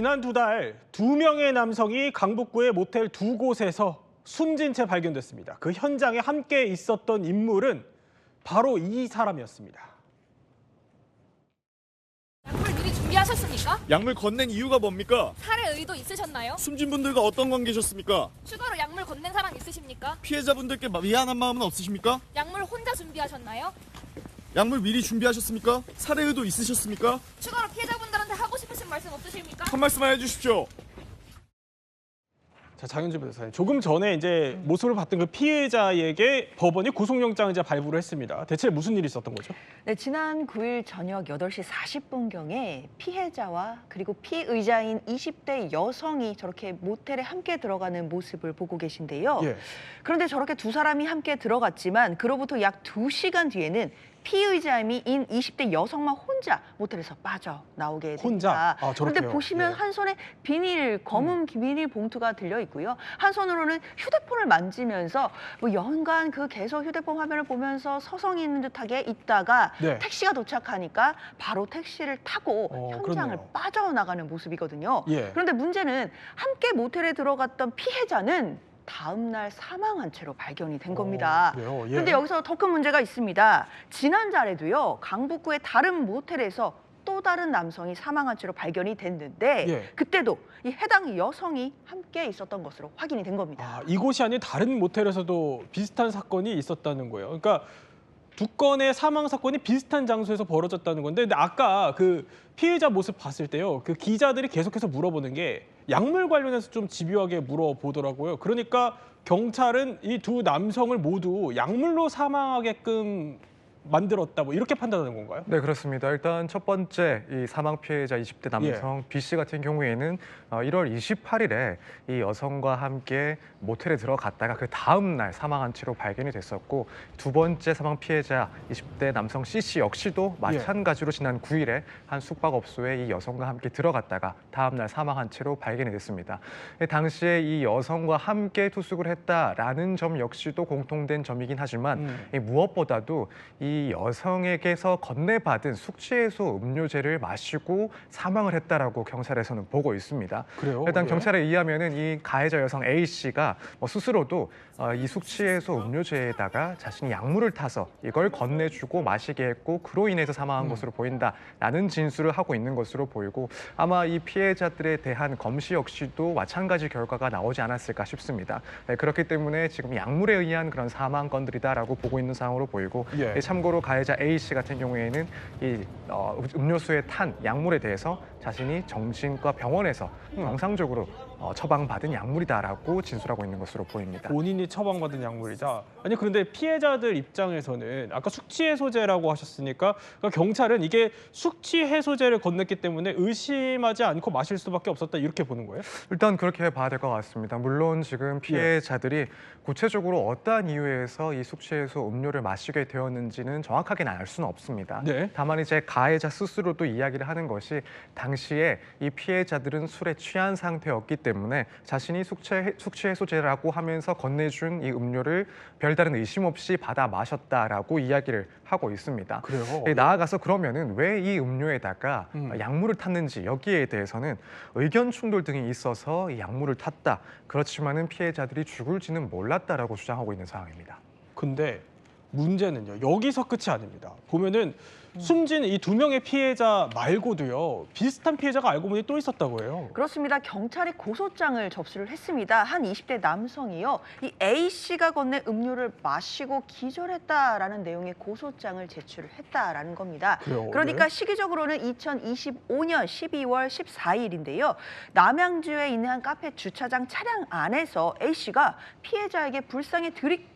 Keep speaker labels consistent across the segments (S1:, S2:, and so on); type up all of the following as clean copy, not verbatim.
S1: 지난 2달 2명의 남성이 강북구의 모텔 2곳에서 숨진 채 발견됐습니다. 그 현장에 함께 있었던 인물은 바로 이 사람이었습니다.
S2: 약물 미리 준비하셨습니까?
S3: 약물 건넨 이유가 뭡니까?
S2: 살해 의도 있으셨나요?
S3: 숨진 분들과 어떤 관계셨습니까?
S2: 추가로 약물 건넨 사람 있으십니까?
S3: 피해자분들께 미안한 마음은 없으십니까?
S2: 약물 혼자 준비하셨나요?
S3: 약물 미리 준비하셨습니까? 살해 의도 있으셨습니까?
S2: 추가로 피해자분들한테 하고 싶으신 말씀 없으십니까?
S3: 한 말씀만 해주십시오.
S1: 자, 장윤주 변호사님, 조금 전에 이제 모습을 봤던 그 피해자에게 법원이 구속영장을 이제 발부를 했습니다. 대체 무슨 일이 있었던 거죠?
S4: 네, 지난 9일 저녁 8시 40분경에 피해자와 그리고 피의자인 20대 여성이 저렇게 모텔에 함께 들어가는 모습을 보고 계신데요.
S1: 예.
S4: 그런데 저렇게 두 사람이 함께 들어갔지만 그로부터 약 2시간 뒤에는 피의자인 20대 여성만 혼자 모텔에서 빠져나오게 됩니다.
S1: 혼자? 아, 저렇게요?
S4: 그런데 보시면
S1: 예.
S4: 한 손에 검은 비닐 봉투가 들려 있고요. 한 손으로는 휴대폰을 만지면서 뭐 연간 그 계속 휴대폰 화면을 보면서 서성이 있는 듯하게 있다가
S1: 네.
S4: 택시가 도착하니까 바로 택시를 타고 현장을
S1: 그렇네요.
S4: 빠져나가는 모습이거든요.
S1: 예.
S4: 그런데 문제는 함께 모텔에 들어갔던 피해자는 다음 날 사망한 채로 발견이 된 겁니다.
S1: 그래요? 예.
S4: 그런데 여기서 더 큰 문제가 있습니다. 지난달에도요, 강북구의 다른 모텔에서 또 다른 남성이 사망한 채로 발견이 됐는데
S1: 예.
S4: 그때도 이 해당 여성이 함께 있었던 것으로 확인이 된 겁니다.
S1: 아, 이곳이 아닌 다른 모텔에서도 비슷한 사건이 있었다는 거예요. 그러니까 두 건의 사망 사건이 비슷한 장소에서 벌어졌다는 건데, 근데 아까 그 피해자 모습 봤을 때요, 그 기자들이 계속해서 물어보는 게 약물 관련해서 좀 집요하게 물어보더라고요. 그러니까 경찰은 이 두 남성을 모두 약물로 사망하게끔 만들었다, 뭐 이렇게 판단하는 건가요?
S5: 네, 그렇습니다. 일단 첫 번째 이 사망 피해자 20대 남성 B 씨 같은 경우에는 1월 28일에 이 여성과 함께 모텔에 들어갔다가 그 다음 날 사망한 채로 발견이 됐었고, 두 번째 사망 피해자 20대 남성 C 씨 역시도 마찬가지로 지난 9일에 한 숙박업소에 이 여성과 함께 들어갔다가 다음 날 사망한 채로 발견이 됐습니다. 당시에 이 여성과 함께 투숙을 했다라는 점 역시도 공통된 점이긴 하지만 무엇보다도 이 여성에게서 건네받은 숙취해소 음료제를 마시고 사망을 했다라고 경찰에서는 보고 있습니다.
S1: 그래요?
S5: 일단
S1: 예.
S5: 경찰에 의하면은 이 가해자 여성 A 씨가 스스로도 이 숙취해소 음료제에다가 자신이 약물을 타서 이걸 건네주고 마시게 했고 그로 인해서 사망한 것으로 보인다라는 진술을 하고 있는 것으로 보이고, 아마 이 피해자들에 대한 검시 역시도 마찬가지 결과가 나오지 않았을까 싶습니다. 네, 그렇기 때문에 지금 약물에 의한 그런 사망 건들이다라고 보고 있는 상황으로 보이고,
S1: 예.
S5: 참고로 가해자 A 씨 같은 경우에는 이 음료수에 탄 약물에 대해서 자신이 정신과 병원에서 정상적으로 처방받은 약물이다라고 진술하고 있는 것으로 보입니다.
S1: 본인이 처방받은 약물이다. 아니, 그런데 피해자들 입장에서는 아까 숙취해소제라고 하셨으니까, 그러니까 경찰은 이게 숙취해소제를 건넸기 때문에 의심하지 않고 마실 수밖에 없었다, 이렇게 보는 거예요?
S5: 일단 그렇게 봐야 될 것 같습니다. 물론 지금 피해자들이 구체적으로 어떠한 이유에서 이 숙취해소 음료를 마시게 되었는지는 정확하게는 알 수는 없습니다.
S1: 네.
S5: 다만 이제 가해자 스스로도 이야기를 하는 것이 당시에 이 피해자들은 술에 취한 상태였기 때문에 자신이 숙취해소제라고 하면서 건네준 이 음료를 별다른 의심 없이 받아 마셨다라고 이야기를 하고 있습니다.
S1: 그래요?
S5: 나아가서 그러면은 왜 이 음료에다가 약물을 탔는지 여기에 대해서는 의견 충돌 등이 있어서 이 약물을 탔다. 그렇지만은 피해자들이 죽을지는 몰랐다라고 주장하고 있는 상황입니다.
S1: 근데 문제는요, 여기서 끝이 아닙니다. 보면은 숨진 이 2명의 피해자 말고도요, 비슷한 피해자가 알고 보니 또 있었다고 해요.
S4: 그렇습니다. 경찰이 고소장을 접수를 했습니다. 한 20대 남성이요, 이 A 씨가 건넨 음료를 마시고 기절했다라는 내용의 고소장을 제출을 했다라는 겁니다.
S1: 그래요?
S4: 그러니까
S1: 네.
S4: 시기적으로는 2025년 12월 14일인데요. 남양주에 있는 한 카페 주차장 차량 안에서 A 씨가 피해자에게 불쌍히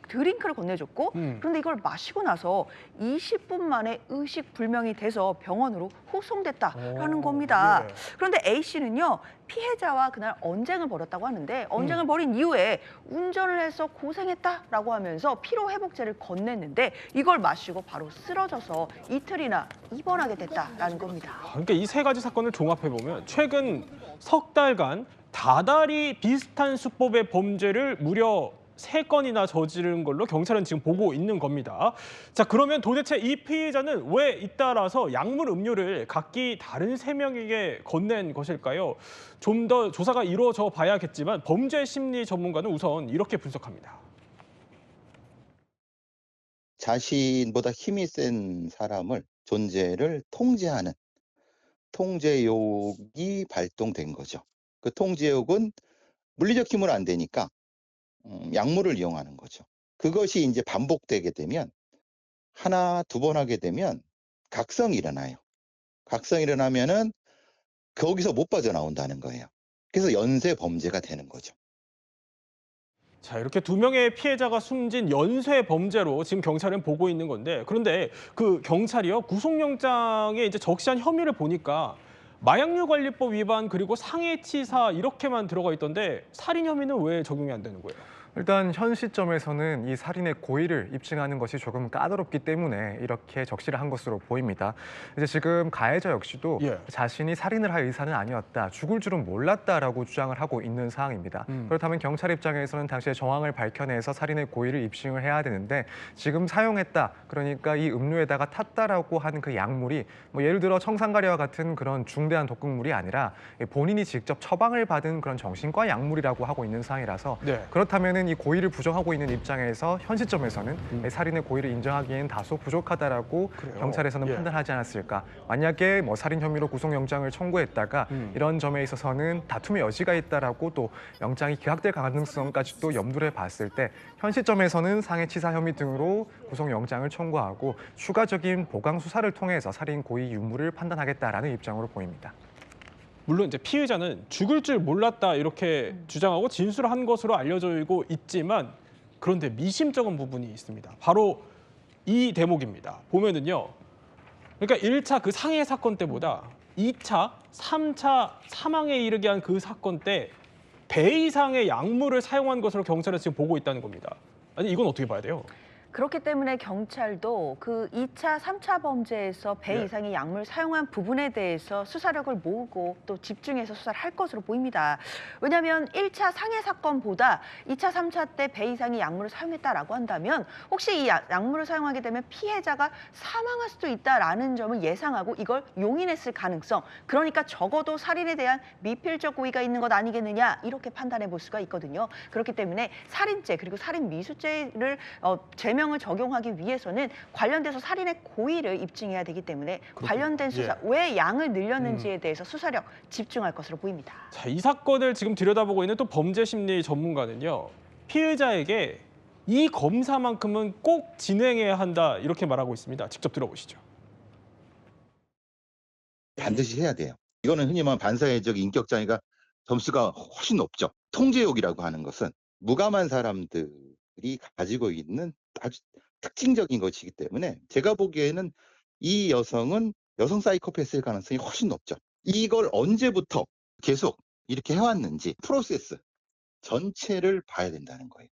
S4: 드링크를 건네줬고, 그런데 이걸 마시고 나서 20분 만에 의식불명이 돼서 병원으로 후송됐다라는 겁니다.
S1: 예.
S4: 그런데 A 씨는요, 피해자와 그날 언쟁을 벌였다고 하는데 언쟁을 벌인 이후에 운전을 해서 고생했다라고 하면서 피로회복제를 건넸는데 이걸 마시고 바로 쓰러져서 이틀이나 입원하게 됐다라는 겁니다.
S1: 그러니까 이 세 가지 사건을 종합해 보면 최근 석 달간 다달이 비슷한 수법의 범죄를 무려 3건이나 저지른 걸로 경찰은 지금 보고 있는 겁니다. 자, 그러면 도대체 이 피해자는 왜 잇따라서 약물 음료를 각기 다른 3명에게 건넨 것일까요? 좀 더 조사가 이루어져 봐야겠지만 범죄 심리 전문가는 우선 이렇게 분석합니다.
S6: 자신보다 힘이 센 사람을 존재를 통제하는 통제욕이 발동된 거죠. 그 통제욕은 물리적 힘으로 안 되니까 약물을 이용하는 거죠. 그것이 이제 반복되게 되면 하나, 2번 하게 되면 각성이 일어나요. 각성이 일어나면은 거기서 못 빠져나온다는 거예요. 그래서 연쇄 범죄가 되는 거죠.
S1: 자, 이렇게 2명의 피해자가 숨진 연쇄 범죄로 지금 경찰은 보고 있는 건데, 그런데 그 경찰이요, 구속영장에 이제 적시한 혐의를 보니까 마약류관리법 위반 그리고 상해치사 이렇게만 들어가 있던데 살인 혐의는 왜 적용이 안 되는 거예요?
S5: 일단 현 시점에서는 이 살인의 고의를 입증하는 것이 조금 까다롭기 때문에 이렇게 적시를 한 것으로 보입니다. 이제 지금 가해자 역시도
S1: 예.
S5: 자신이 살인을 할 의사는 아니었다, 죽을 줄은 몰랐다라고 주장을 하고 있는 상황입니다. 그렇다면 경찰 입장에서는 당시에 정황을 밝혀내서 살인의 고의를 입증을 해야 되는데 지금 사용했다, 그러니까 이 음료에다가 탔다라고 하는 그 약물이 뭐 예를 들어 청산가리와 같은 그런 중대한 독극물이 아니라 본인이 직접 처방을 받은 그런 정신과 약물이라고 하고 있는 상황이라서
S1: 네.
S5: 그렇다면 이 고의를 부정하고 있는 입장에서 현 시점에서는 살인의 고의를 인정하기엔 다소 부족하다라고
S1: 그래요?
S5: 경찰에서는
S1: 예.
S5: 판단하지 않았을까. 만약에 뭐 살인 혐의로 구속영장을 청구했다가 이런 점에 있어서는 다툼의 여지가 있다라고 또 영장이 기각될 가능성까지 또 염두를 봤을 때 현 시점에서는 상해치사 혐의 등으로 구속영장을 청구하고 추가적인 보강 수사를 통해서 살인 고의 유무를 판단하겠다라는 입장으로 보입니다.
S1: 물론 이제 피해자는 죽을 줄 몰랐다 이렇게 주장하고 진술을 한 것으로 알려지고 있지만, 그런데 미심쩍은 부분이 있습니다. 바로 이 대목입니다. 보면은요, 그러니까 1차 그 상해 사건 때보다 2차, 3차 사망에 이르게 한 그 사건 때 배 이상의 약물을 사용한 것으로 경찰은 지금 보고 있다는 겁니다. 아니, 이건 어떻게 봐야 돼요?
S4: 그렇기 때문에 경찰도 그 2차, 3차 범죄에서 배
S1: 네.
S4: 이상의 약물 사용한 부분에 대해서 수사력을 모으고 또 집중해서 수사를 할 것으로 보입니다. 왜냐하면 1차 상해 사건보다 2차, 3차 때 배 이상의 약물을 사용했다라고 한다면 혹시 이 약물을 사용하게 되면 피해자가 사망할 수도 있다라는 점을 예상하고 이걸 용인했을 가능성, 그러니까 적어도 살인에 대한 미필적 고의가 있는 것 아니겠느냐, 이렇게 판단해 볼 수가 있거든요. 그렇기 때문에 살인죄 그리고 살인 미수죄를 제명을 적용하기 위해서는 관련돼서 살인의 고의를 입증해야 되기 때문에
S1: 그렇군요.
S4: 관련된 수사,
S1: 예.
S4: 왜 양을 늘렸는지에 대해서 수사력 집중할 것으로 보입니다.
S1: 자, 이 사건을 지금 들여다보고 있는 또 범죄 심리 전문가는요, 피해자에게 이 검사만큼은 꼭 진행해야 한다 이렇게 말하고 있습니다. 직접 들어보시죠.
S6: 반드시 해야 돼요. 이거는 흔히 말하는 반사회적 인격장애가 점수가 훨씬 높죠. 통제욕이라고 하는 것은 무감한 사람들이 가지고 있는 아주 특징적인 것이기 때문에 제가 보기에는 이 여성은 여성 사이코패스일 가능성이 훨씬 높죠. 이걸 언제부터 계속 이렇게 해왔는지 프로세스 전체를 봐야 된다는 거예요.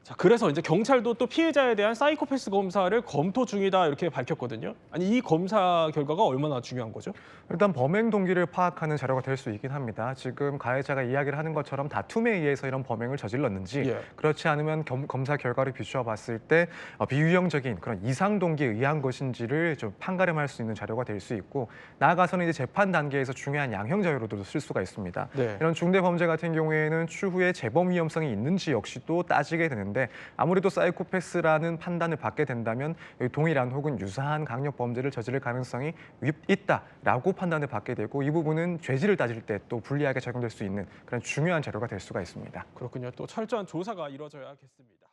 S1: 자, 그래서 이제 경찰도 또 피해자에 대한 사이코패스 검사를 검토 중이다 이렇게 밝혔거든요. 아니, 이 검사 결과가 얼마나 중요한 거죠?
S5: 일단 범행 동기를 파악하는 자료가 될 수 있긴 합니다. 지금 가해자가 이야기를 하는 것처럼 다툼에 의해서 이런 범행을 저질렀는지,
S1: 예.
S5: 그렇지 않으면 검사 결과를 비추어 봤을 때 비유형적인 그런 이상 동기에 의한 것인지를 좀 판가름할 수 있는 자료가 될 수 있고, 나아가서는 이제 재판 단계에서 중요한 양형 자료로도 쓸 수가 있습니다.
S1: 네.
S5: 이런 중대 범죄 같은 경우에는 추후에 재범 위험성이 있는지 역시 또 따지게 되는데, 아무래도 사이코패스라는 판단을 받게 된다면 동일한 혹은 유사한 강력 범죄를 저지를 가능성이 있다라고 판단을 받게 되고, 이 부분은 죄질을 따질 때 또 불리하게 적용될 수 있는 그런 중요한 자료가 될 수가 있습니다.
S1: 그렇군요. 또 철저한 조사가 이루어져야겠습니다.